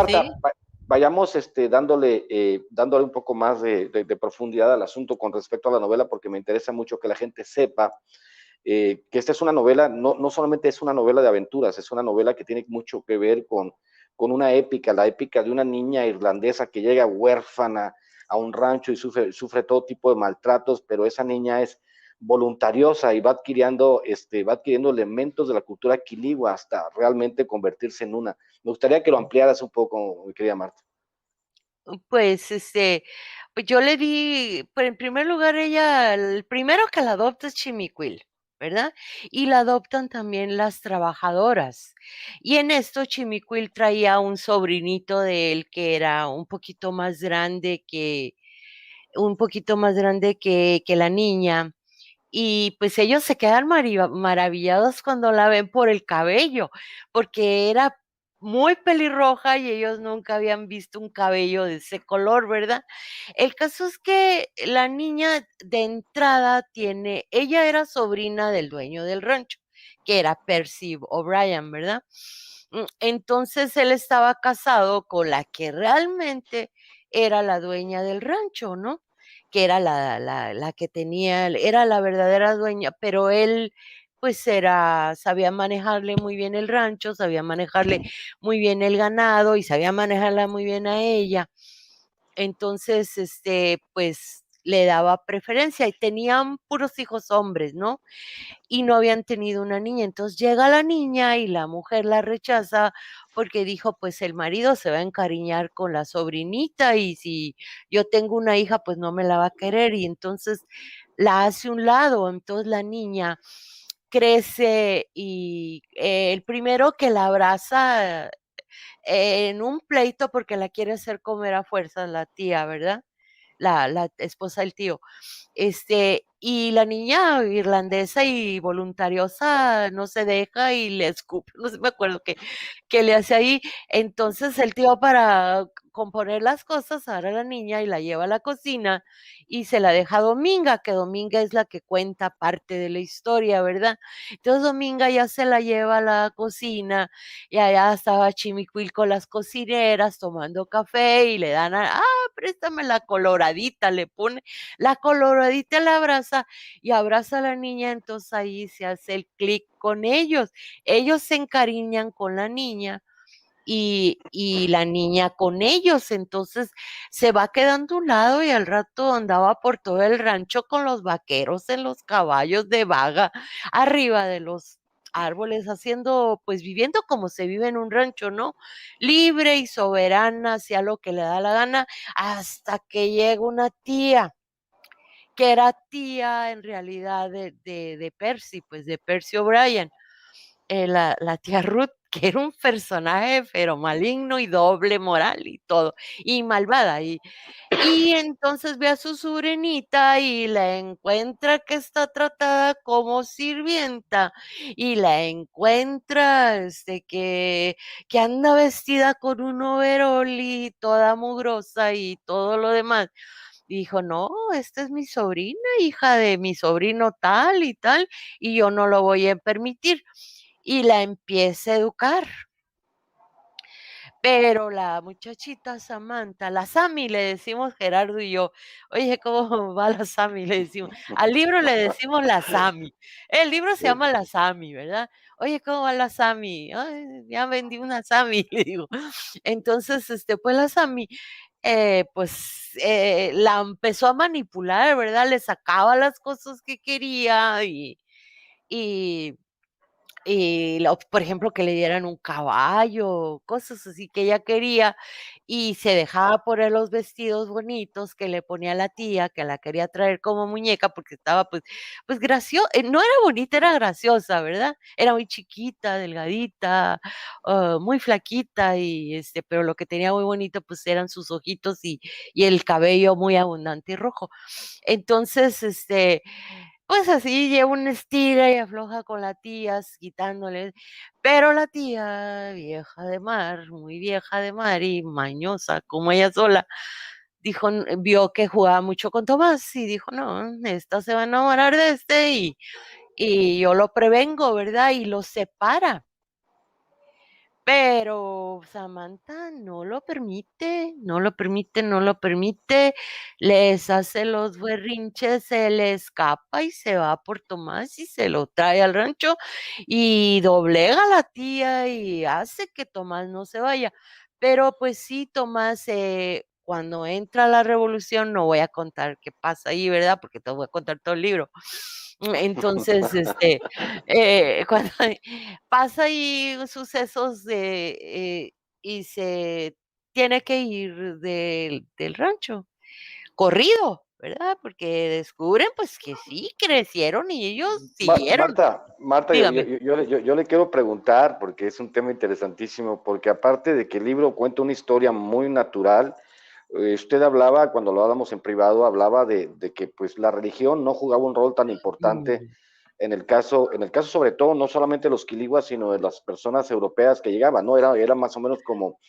Sí. Marta, vayamos dándole un poco más de profundidad al asunto con respecto a la novela, porque me interesa mucho que la gente sepa que esta es una novela, no solamente es una novela de aventuras, es una novela que tiene mucho que ver con una épica, la épica de una niña irlandesa que llega huérfana a un rancho y sufre todo tipo de maltratos, pero esa niña es voluntariosa y va adquiriendo elementos de la cultura quiligua hasta realmente convertirse en una. Me gustaría que lo ampliaras un poco, mi querida Marta. Pues, pues yo le di, pues en primer lugar, ella, el primero que la adopta es Chimiquil, ¿verdad? Y la adoptan también las trabajadoras. Y en esto Chimiquil traía un sobrinito de él que era un poquito más grande que la niña. Y pues ellos se quedan maravillados cuando la ven por el cabello, porque era muy pelirroja y ellos nunca habían visto un cabello de ese color, ¿verdad? El caso es que la niña de entrada ella era sobrina del dueño del rancho, que era Percy O'Brien, ¿verdad? Entonces él estaba casado con la que realmente era la dueña del rancho, ¿no? Que era la que tenía, era la verdadera dueña, pero él pues sabía manejarle muy bien el rancho, sabía manejarle muy bien el ganado y sabía manejarla muy bien a ella. Entonces, pues le daba preferencia y tenían puros hijos hombres, ¿no? Y no habían tenido una niña. Entonces llega la niña y la mujer la rechaza porque dijo, pues el marido se va a encariñar con la sobrinita y si yo tengo una hija, pues no me la va a querer y entonces la hace a un lado. Entonces la niña crece y el primero que la abraza en un pleito porque la quiere hacer comer a fuerzas la tía, ¿verdad? La esposa del tío. Y la niña irlandesa y voluntariosa no se deja y le escupe, no sé, me acuerdo que le hace ahí. Entonces el tío para componer las cosas agarra a la niña y la lleva a la cocina y se la deja a Dominga, que Dominga es la que cuenta parte de la historia, ¿verdad? Entonces Dominga ya se la lleva a la cocina y allá estaba Chimicuil con las cocineras tomando café y le dan préstame la coloradita, le pone la coloradita, la abraza y abraza a la niña, entonces ahí se hace el clic con ellos. Ellos se encariñan con la niña y la niña con ellos, entonces se va quedando a un lado y al rato andaba por todo el rancho con los vaqueros en los caballos de vaga, arriba de los árboles, haciendo, pues viviendo como se vive en un rancho, ¿no? Libre y soberana, hacía lo que le da la gana, hasta que llega una tía que era tía en realidad de Percy, pues de Percy O'Brien, la tía Ruth, que era un personaje pero maligno y doble moral y todo, y malvada. Y entonces ve a su sobrinita y la encuentra que está tratada como sirvienta y la encuentra que anda vestida con un overol y toda mugrosa y todo lo demás. Dijo, no, esta es mi sobrina, hija de mi sobrino tal y tal, y yo no lo voy a permitir. Y la empieza a educar. Pero la muchachita Samantha, la Sami, le decimos Gerardo y yo, oye, ¿cómo va la Sami? Le decimos, al libro le decimos la Sami. El libro se llama La Sami, ¿verdad? Oye, ¿cómo va la Sami? Ay, ya vendí una Sami, le digo. Entonces, pues la Sami, la empezó a manipular, ¿verdad? Le sacaba las cosas que quería y por ejemplo, que le dieran un caballo, cosas así que ella quería, y se dejaba poner los vestidos bonitos que le ponía la tía, que la quería traer como muñeca porque estaba pues graciosa, no era bonita, era graciosa, ¿verdad? Era muy chiquita, delgadita, muy flaquita pero lo que tenía muy bonito pues eran sus ojitos y el cabello muy abundante y rojo. Entonces, pues así lleva un estira y afloja con la tía, quitándole, pero la tía, vieja de mar, muy vieja de mar y mañosa como ella sola, vio que jugaba mucho con Tomás y dijo, no, esta se va a enamorar de y yo lo prevengo, ¿verdad? Y lo separa. Pero Samantha no lo permite, no lo permite, no lo permite, les hace los berrinches, se le escapa y se va por Tomás y se lo trae al rancho y doblega a la tía y hace que Tomás no se vaya. Pero pues sí, Tomás, cuando entra la revolución, no voy a contar qué pasa ahí, ¿verdad? Porque te voy a contar todo el libro. Entonces, cuando pasa ahí sucesos y se tiene que ir del rancho, corrido, ¿verdad? Porque descubren pues que sí, crecieron y ellos siguieron. Marta, Dígame. yo le quiero preguntar, porque es un tema interesantísimo, porque aparte de que el libro cuenta una historia muy natural, usted hablaba, cuando lo hablamos en privado, hablaba de que pues la religión no jugaba un rol tan importante Mm, en el caso sobre todo, no solamente de los quiliguas, sino de las personas europeas que llegaban, ¿no? Era más o menos como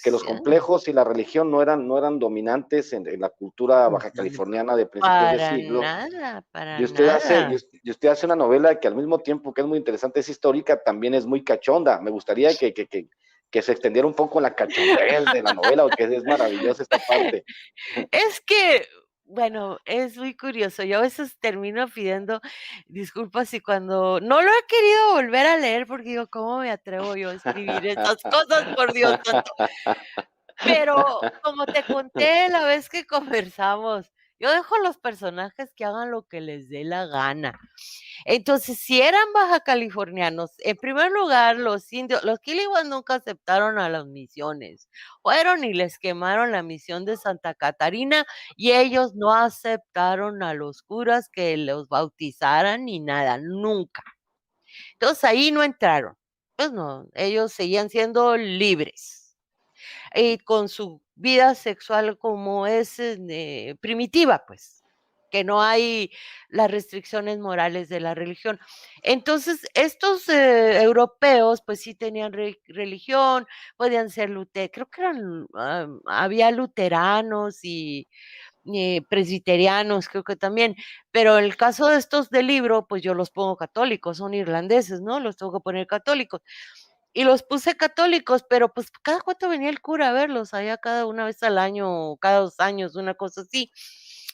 que los sí, complejos y la religión no eran dominantes en la cultura baja ujú, californiana de principios de para siglo, nada, para nada. y usted hace una novela que al mismo tiempo que es muy interesante, es histórica, también es muy cachonda. Me gustaría que se extendiera un poco la cachondez de la novela, porque es maravillosa esta parte. Es que, bueno, es muy curioso. Yo a veces termino pidiendo disculpas y cuando no lo he querido volver a leer porque digo, ¿cómo me atrevo yo a escribir estas cosas, por Dios santo? Pero como te conté la vez que conversamos, yo dejo a los personajes que hagan lo que les dé la gana. Entonces, si eran baja californianos, en primer lugar, los indios, los Kiliwas nunca aceptaron a las misiones. Fueron y les quemaron la misión de Santa Catarina y ellos no aceptaron a los curas que los bautizaran ni nada, nunca. Entonces ahí no entraron. Pues no, ellos seguían siendo libres y con su vida sexual como es primitiva, pues, que no hay las restricciones morales de la religión. Entonces, estos europeos, pues sí tenían religión, podían ser creo que eran, había luteranos y presbiterianos, creo que también, pero en el caso de estos del libro, pues yo los pongo católicos, son irlandeses, ¿no? Los tengo que poner católicos. Y los puse católicos, pero pues cada cuánto venía el cura a verlos, allá cada una vez al año, o cada 2 años, una cosa así.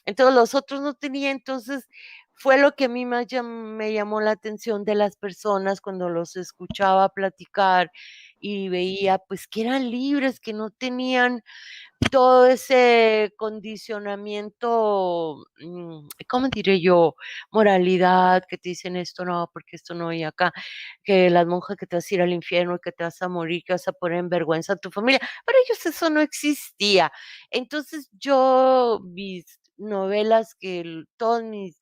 Entonces los otros no tenían, entonces fue lo que a mí más me llamó la atención de las personas cuando los escuchaba platicar y veía pues que eran libres, que no tenían todo ese condicionamiento, ¿cómo diré yo? Moralidad, que te dicen esto no, porque esto no, y acá, que las monjas que te vas a ir al infierno, que te vas a morir, que vas a poner en vergüenza a tu familia. Para ellos eso no existía. Entonces yo, mis novelas, todos mis,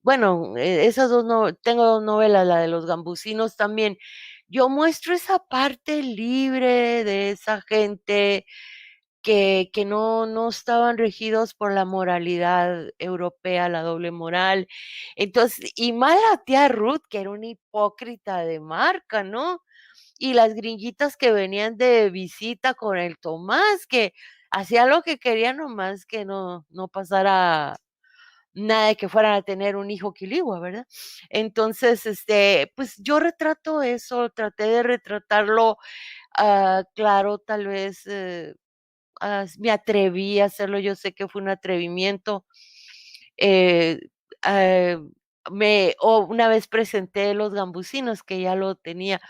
bueno, esas dos, no, tengo dos novelas, la de los gambusinos también. Yo muestro esa parte libre de esa gente que no estaban regidos por la moralidad europea, la doble moral. Entonces, y más la tía Ruth, que era una hipócrita de marca, ¿no? Y las gringuitas que venían de visita con el Tomás, que hacían lo que querían, nomás que no pasara nada de que fueran a tener un hijo quiligua, ¿verdad? Entonces, pues yo retrato eso, traté de retratarlo, claro, tal vez, me atreví a hacerlo, yo sé que fue un atrevimiento. eh, ah, una vez presenté Los Gambusinos, que ya lo tenía,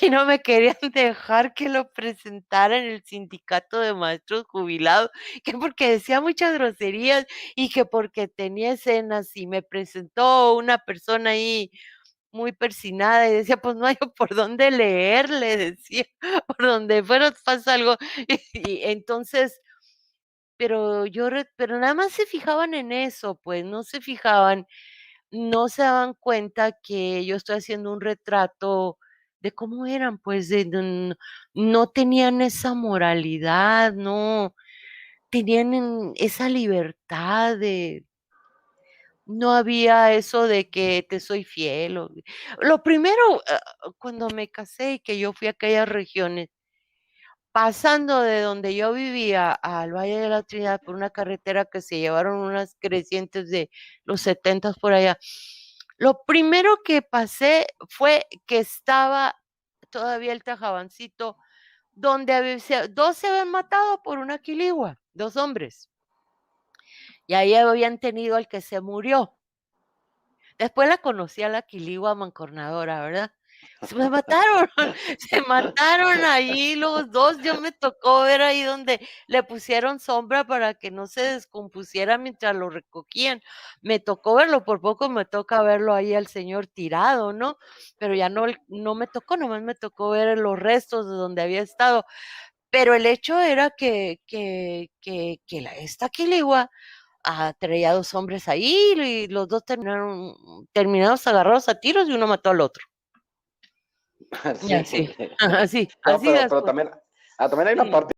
y no me querían dejar que lo presentara en el sindicato de maestros jubilados, que porque decía muchas groserías y que porque tenía escenas y me presentó una persona ahí muy persinada y decía, pues no hay por dónde leer, le decía, por donde fuera pasa algo. Y entonces, pero nada más se fijaban en eso, pues, no se fijaban, no se daban cuenta que yo estoy haciendo un retrato de cómo eran, pues, no tenían esa moralidad, no tenían esa libertad no había eso de que te soy fiel lo primero, cuando me casé y que yo fui a aquellas regiones, pasando de donde yo vivía al Valle de la Trinidad por una carretera que se llevaron unas crecientes de los 70 por allá. Lo primero que pasé fue que estaba todavía el Tajabancito, donde dos se habían matado por una quiligua, dos hombres. Y ahí habían tenido al que se murió. Después la conocí a la quiligua mancornadora, ¿verdad? Se me mataron, se mataron ahí los dos. Yo me tocó ver ahí donde le pusieron sombra para que no se descompusiera mientras lo recogían. Me tocó verlo, por poco me toca verlo ahí al señor tirado, ¿no? Pero ya no me tocó, nomás me tocó ver los restos de donde había estado. Pero el hecho era que esta quiligua traía dos hombres ahí y los dos terminados agarrados a tiros y uno mató al otro. Y Sí. así, así, No, así las pero cosas. también, también hay una Sí. parte